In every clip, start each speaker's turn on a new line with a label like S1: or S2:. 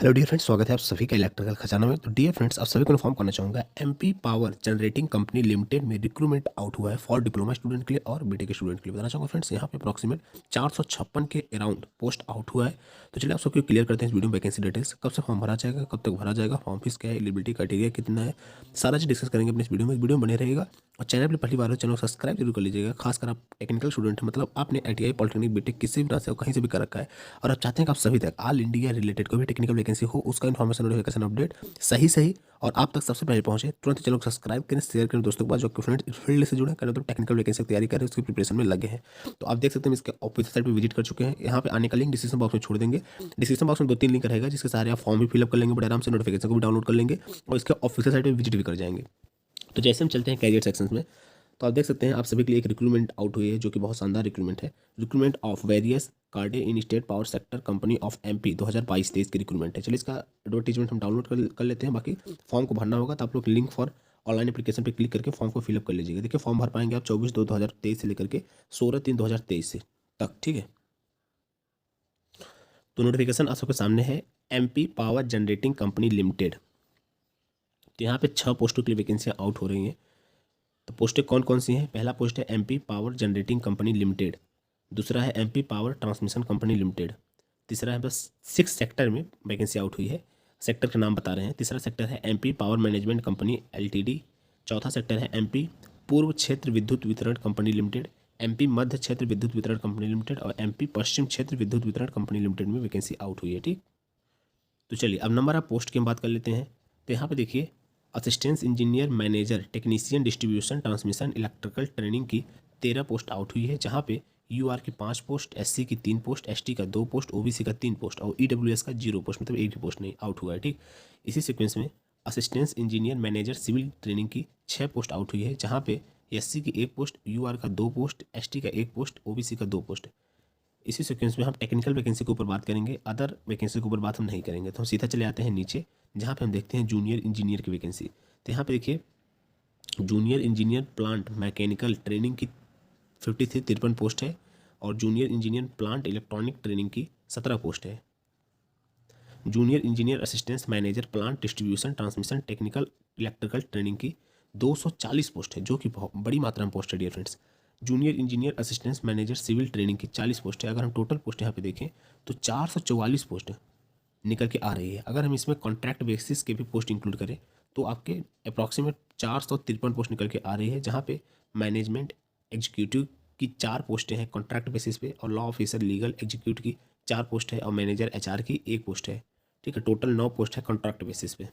S1: Hello dear friends, स्वागत है आप सभी का इलेक्ट्रिकल खजाना में। तो डियर फ्रेंड्स, आप सभी को इन्फॉर्म करना चाहूँगा, MP power generating company limited में रिक्रूटमेंट आउट हुआ है फॉर डिप्लोमा स्टूडेंट के लिए और बीटेक के स्टूडेंट के लिए। बताना चाहूँगा फ्रेंड्स, यहाँ पे अप्रॉक्सीमेट 456 के अराउंड पोस्ट आउट हुआ है। तो चलिए आप सबको क्लियर करते हैं इस वीडियो में वैकेंसी डिटेल्स, कब से फॉर्म भरा जाएगा, कब तक भरा जाएगा, फॉर्म फीस क्या है, एलिजिबिलिटी क्राइटेरिया कितना है, सारा चीज डिस्कस करेंगे अपने इस वीडियो में। वीडियो में बने रहेगा और चैनल पर पहली बार हो चैनल को सब्सक्राइब जरूर कर लीजिएगा। खासकर आप टेक्निकल स्टूडेंट हैं, मतलब आपने आईटीआई, पॉलिटेक्निक, बीटेक किसी भी तरह से कहीं से भी कर रखा है और आप चाहते हैं कि आप सभी तक ऑल इंडिया रिलेटेड कोई भी टेक्निकल वैकेंसी हो, उसका इन्फॉर्मेशन, नोटिफिकेशन, अपडेट सही सही और आप तक सबसे पहले पहुंचे, तुरंत चैनल को सब्सक्राइब करें, शेयर करें दोस्तों के पास जो कि फ्रेंड्स इस फील्ड से जुड़े करें, तो टेक्निकल वैकेंसी की तैयारी करें, उसकी प्रिपरेशन में लगे हैं। तो आप देख सकते हैं इसके ऑफिशियल साइट पर विजिट कर चुके हैं। यहाँ पे आने का लिंक डिस्क्रिप्शन बॉक्स में छोड़ देंगे। डिस्क्रिप्शन बॉक्स में 2-3 लिंक रहेगा जिसके सहारे आप फॉर्म भी फिलअप कर लेंगे, बड़े आराम से नोटिफिकेशन को भी डाउनलोड कर लेंगे और इसके ऑफिशियल साइट पर विजिट भी कर जाएंगे। तो जैसे हम चलते हैं कैरियर सेक्शंस में, तो आप देख सकते हैं आप सभी के लिए एक रिक्रूटमेंट आउट हुई है जो कि बहुत शानदार रिक्रूटमेंट है। रिक्रूटमेंट ऑफ वेरियस कार्डे इन state power sector company of MP 2022-23 की रिक्रूटमेंट है। चलिए इसका एडवर्टीजमेंट हम डाउनलोड कर लेते हैं। बाकी फॉर्म को भरना होगा तो आप लोग लिंक फॉर ऑनलाइन एप्लीकेशन पर क्लिक करके फॉर्म को फिलअप कर लीजिएगा। देखिए फॉर्म भर पाएंगे आप 24/2/2023 से लेकर के 16/3/2023 से तक, ठीक है। तो नोटिफिकेशन आप सबके सामने है, MP power generating company limited. तो यहाँ पे 6 पोस्टों के लिए वैकेंसियाँ आउट हो रही हैं। तो पोस्टें कौन कौन सी हैं? पहला पोस्ट है MP power generating company limited, दूसरा है MP power transmission company limited, तीसरा है बस 6 सेक्टर में वैकेंसी आउट हुई है, सेक्टर का नाम बता रहे हैं। तीसरा सेक्टर है MP power management company LTD, चौथा सेक्टर है एमपी पूर्व क्षेत्र विद्युत वितरण कंपनी लिमिटेड, एमपी मध्य क्षेत्र विद्युत वितरण कंपनी लिमिटेड और एमपी पश्चिम क्षेत्र विद्युत वितरण कंपनी लिमिटेड में वैकेंसी आउट हुई है, ठीक। तो चलिए अब नंबर ऑफ पोस्ट की हम बात कर लेते हैं। तो यहाँ पे देखिए, assistance engineer manager technician distribution transmission electrical training की 13 पोस्ट आउट हुई है, जहाँ पे यूआर की 5 पोस्ट, एससी की 3 पोस्ट, एसटी का 2 पोस्ट, ओबीसी का 3 पोस्ट और ईडब्ल्यूएस का 0 पोस्ट, मतलब एक भी पोस्ट नहीं आउट हुआ है, ठीक। इसी सीक्वेंस में assistance engineer manager civil training की 6 पोस्ट आउट हुई है, जहाँ पे एससी की 1 पोस्ट, यूआर का 2 पोस्ट, एसटी का 1 पोस्ट, ओबीसी का 2 पोस्ट। इसी सीक्वेंस में हम टेक्निकल वैकेंसी के ऊपर बात करेंगे, अदर वैकेंसी के ऊपर बात हम नहीं करेंगे। तो हम सीधा चले आते हैं नीचे, जहाँ पे हम देखते हैं जूनियर इंजीनियर की वैकेंसी। तो यहाँ पे देखिए, junior engineer plant mechanical training की 53 पोस्ट है और junior engineer plant electronic training की 17 पोस्ट है। Junior engineer assistance manager plant distribution transmission technical electrical training की 240 पोस्ट है, जो कि बहुत बड़ी मात्रा में पोस्ट है dear friends. Junior engineer assistance manager civil training की 40 पोस्ट है। अगर हम टोटल पोस्ट यहाँ पे देखें तो 444 पोस्ट निकल के आ रही है। अगर हम इसमें कॉन्ट्रैक्ट बेसिस के भी पोस्ट इंक्लूड करें तो आपके अप्रॉक्सीमेट 453 पोस्ट निकल के आ रही है, जहाँ पे मैनेजमेंट एग्जीक्यूटिव की 4 पोस्टें हैं कॉन्ट्रैक्ट बेसिस पे और लॉ ऑफिसर लीगल एग्जीक्यूटिव की 4 पोस्ट है और मैनेजर एचआर की 1 पोस्ट है, ठीक है। टोटल 9 पोस्ट है कॉन्ट्रैक्ट बेसिस पे।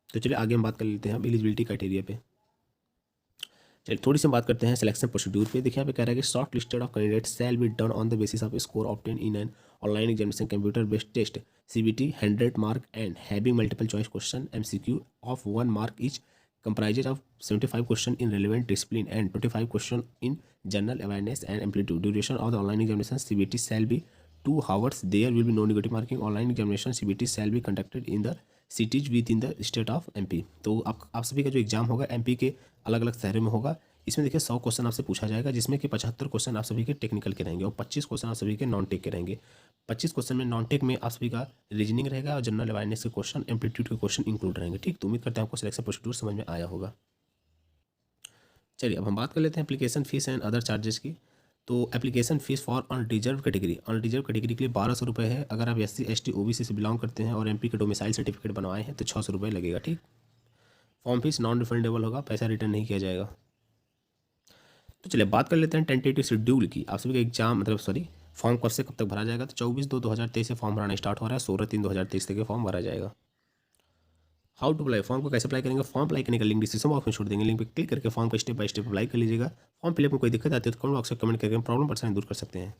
S1: तो चलिए आगे हम बात कर लेते हैं अब एलिजिबिलिटी क्राइटेरिया पे। चलिए थोड़ी सी बात करते हैं सिलेक्शन प्रोसीड्यूर पे। देखिए यहाँ पे कह रहा है कि shortlisted of candidates shall be done on the basis of score obtain in an online examination computer based test CBT 100 mark and having multiple choice question MCQ of 1 mark each comprises of 75 question in relevant discipline and 25 question in general awareness and amplitude. Duration of the online examination CBT shall be 2 hours. There will be no negative marking. Online examination CBT shall be conducted in the cities within the state of MP. तो आप सभी का जो exam होगा MP के अलग अलग शहरों में होगा। इसमें देखिए 100 क्वेश्चन आपसे पूछा जाएगा, जिसमें कि 75 क्वेश्चन आप सभी के टेक्निकल के रहेंगे और 25 क्वेश्चन आप सभी के नॉन टेक के रहेंगे। 25 क्वेश्चन में नॉन टेक में आप सभी का रीजनिंग रहेगा और जनरल अवेयरनेस के क्वेश्चन, एम्पलीट्यूड के क्वेश्चन इंक्लूड रहेंगे, ठीक। तो उम्मीद करते हैं आपको सिलेक्शन प्रोसीड्यूर समझ में आया होगा। चलिए अब हम बात कर लेते हैं application fees and other charges की। तो application fees for unreserve category के लिए 1200 रुपये है। अगर आप SC ST OBC से बिलोंग करते हैं और MP के डोमिसाइल सर्टिफिकेट बनवाए हैं तो 600 रुपये लगेगा, ठीक। फॉर्म फीस नॉन रिफंडेबल होगा, पैसा रिटर्न नहीं किया जाएगा। तो चलिए बात कर लेते हैं टेंटेटिव शेड्यूल की। आप सभी का एग्जाम फॉर्म कब से कब तक भरा जाएगा। तो 24/2/2023 से फॉर्म भराना स्टार्ट हो रहा है, 16/3/2023 तक फॉर्म भरा जाएगा। हाउ टू अप्लाई, फॉर्म को कैसे अप्लाई करेंगे। फॉर्म अप्लाई करने का लिंक डिस्क्रिप्शन बॉक्स में छोड़ देंगे, लिंक पे क्लिक करके फॉर्म को स्टेप बाय स्टेप अप्लाई कर लीजिएगा। फॉर्म फिलअप में कोई दिक्कत आती है तो कमेंट बॉक्स में कमेंट करके प्रॉब्लम परेशानी दूर कर सकते हैं।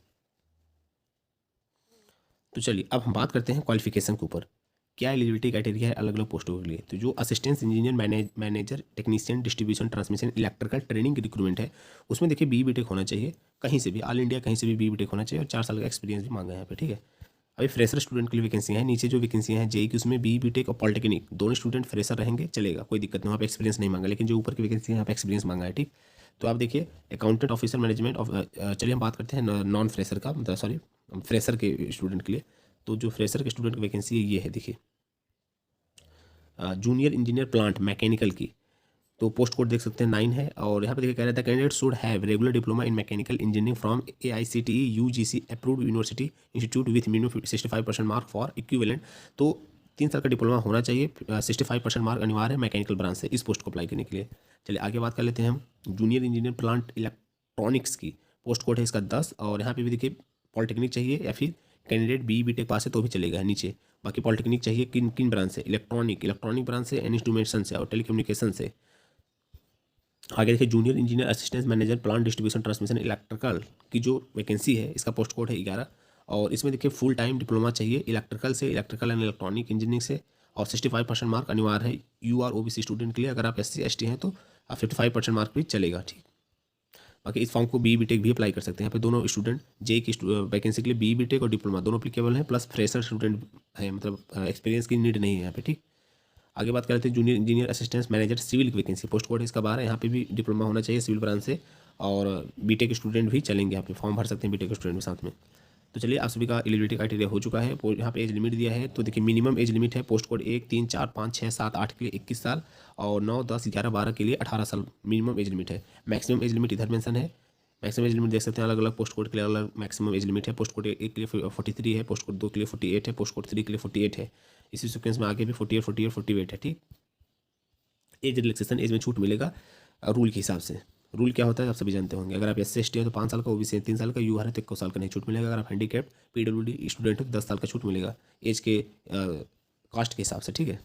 S1: तो चलिए अब हम बात करते हैं क्वालिफिकेशन के ऊपर, क्या एलिजिबिलिटी क्राइटेरिया है अलग अलग पोस्टों के लिए। तो जो assistance engineer manager technician distribution transmission electrical training की रिक्रूटमेंट है, उसमें देखिए BE-BTech होना चाहिए, कहीं से भी ऑल इंडिया कहीं से भी BE-BTech होना चाहिए और 4 साल का एक्सपीरियंस भी मांगा है यहाँ पे, ठीक है। अभी फ्रेशर स्टूडेंट के लिए वैकेंसी है। नीचे जो वैकेंसियाँ हैं JEE की, उसमें BE-BTech और पॉलिटेक्निक दोनों स्टूडेंट फ्रेशर रहेंगे, चलेगा, कोई दिक्कत नहीं, वहाँ पे एक्सपीरियंस नहीं मांगा। लेकिन जो ऊपर की वैकेंसी है यहाँ पे एक्सपीरियंस मांगा है, ठीक। तो आप देखिए अकाउंटेंट ऑफिसर मैनेजमेंट ऑफ, चलिए हम बात करते हैं नॉन फ्रेशर का, मतलब फ्रेशर के स्टूडेंट के लिए। तो जो फ्रेशर के स्टूडेंट की वैकेंसी है ये है, देखिए जूनियर इंजीनियर प्लांट मैकेनिकल की, तो पोस्ट कोड देख सकते हैं 9 है। और यहाँ पे देखिए कह रहा था candidate should have regular diploma in mechanical engineering from AICTE UGC approved university institute with minimum 65% mark for equivalent. तो 3 साल का डिप्लोमा होना चाहिए, 65% मार्क अनिवार्य है मैकेनिकल ब्रांच से इस पोस्ट को अप्लाई करने के लिए। चलिए आगे बात कर लेते हैं हम जूनियर इंजीनियर प्लांट इलेक्ट्रॉनिक्स की, पोस्ट कोड है इसका 10। और यहाँ पे भी देखिए पॉलिटेक्निक चाहिए या फिर कैंडिडेट BE-BTech पास है तो भी चलेगा नीचे। बाकी पॉलिटेक्निक चाहिए किन किन ब्रांच से, इलेक्ट्रॉनिक ब्रांच से, इंस्ट्रूमेंटेशन से और टेलीकम्युनिकेशन से। आगे देखिए junior engineer assistant manager plant distribution transmission electrical की जो वैकेंसी है इसका पोस्ट कोड है 11। और इसमें देखिए फुल टाइम डिप्लोमा चाहिए इलेक्ट्रिकल से, इलेक्ट्रिकल एंड इलेक्ट्रॉनिक इंजीनियरिंग से, और 65% मार्क अनिवार्य है UR OBC स्टूडेंट के लिए। अगर आप SC ST हैं तो 55% मार्क भी चलेगा, ठीक। बाकी इस फॉर्म को BE-BTech भी अप्लाई कर सकते हैं। यहाँ पे दोनों स्टूडेंट JEE की वैकेंसी के लिए BE-BTech और डिप्लोमा दोनों अप्लीकेबल हैं, प्लस फ्रेशर स्टूडेंट है, मतलब एक्सपीरियंस की नीड नहीं है यहाँ पे, ठीक। आगे बात करते हैं junior engineer assistant manager civil की वैकेंसी, पोस्ट कोड इसका 12 है। यहाँ पे भी डिप्लोमा होना चाहिए सिविल ब्रांच से, और BTech स्टूडेंट भी चलेंगे, यहाँ पे फॉर्म भर सकते हैं BTech स्टूडेंट भी साथ में। तो चलिए आप सभी का एलिजिबिलिटी क्राइटेरिया हो चुका है। यहाँ पे एज लिमिट दिया है, तो देखिए मिनिमम एज लिमिट है पोस्ट कोड 1, 3, 4, 5, 6, 7, 8 के लिए 21 साल, और 9, 10, 11, 12 के लिए 18 साल मिनिमम एज लिमिट है। मैक्सिमम एज लिमिट इधर मेंशन है, मैक्सिमम एज लिमिट देख सकते हैं, अलग अलग पोस्ट कोड के लिए अलग अलग मैक्सिमम एज लिमिट है। पोस्ट कोड 1 के लिए 43 है, पोस्ट कोड 2 के लिए 48 है, पोस्ट कोड 3 के लिए 48 है। इसी सीक्वेंस में आगे भी 48, 48, 48 है, ठीक। एज रिलैक्सेशन, एज में छूट मिलेगा रूल के हिसाब से। रूल क्या होता है आप सभी जानते होंगे, अगर आप SC ST है तो 5 साल का, OBC 3 साल का, UR है तो 1 साल का नहीं छूट मिलेगा। अगर आप हैंडीकैप्ड PWD स्टूडेंट हो तो 10 साल का छूट मिलेगा एज के कास्ट के हिसाब से, ठीक है।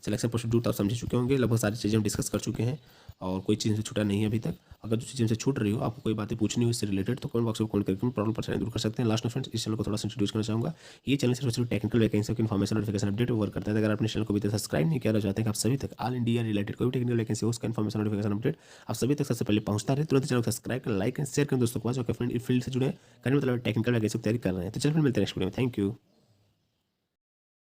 S1: सिलेक्शन प्रोसीड्यूर तो आप समझ चुके होंगे, लगभग सारी चीज़ें हम डिस्कस कर चुके हैं, और कोई चीज़ से छूटा नहीं है अभी तक। अगर जो चीज़ें से छूट रही हो, आपको कोई बातें पूछनी हो इससे रिलेटेड, तो कमेंट बॉक्स में कमेंट करके प्रॉब्लम परेशानी दूर कर सकते हैं। लास्ट में फ्रेंड्स इस चैनल को थोड़ा सा इंट्रोड्यूस करना चाहूँगा। ये चैनल सिर्फ टेक्निकल वैकेंसी की इन्फॉर्मेशन नोटिफिकेशन अपडेट वर्क करता है। अगर आपने चैनल को अभी तक सब्सक्राइब नहीं किया चाहते हैं, आप सभी तक ऑल इंडिया रिलेटेड कोई टेक्निकल वैकेंसी हो उसका इन्फॉर्मेशन नोटिफिकेशन अपडेट आप सभी तक सबसे पहले पहुंचता रहे, तुरंत चैनल को सब्सक्राइब करें, लाइक एंड शेयर करें दोस्तों के पास जो फ्रेंड इस फील्ड से जुड़े करने मतलब टेक्निकल वैकेंसी की तैयारी कर रहे हैं। तो चलिए फिर मिलते हैं नेक्स्ट वीडियो में, थैंक यू।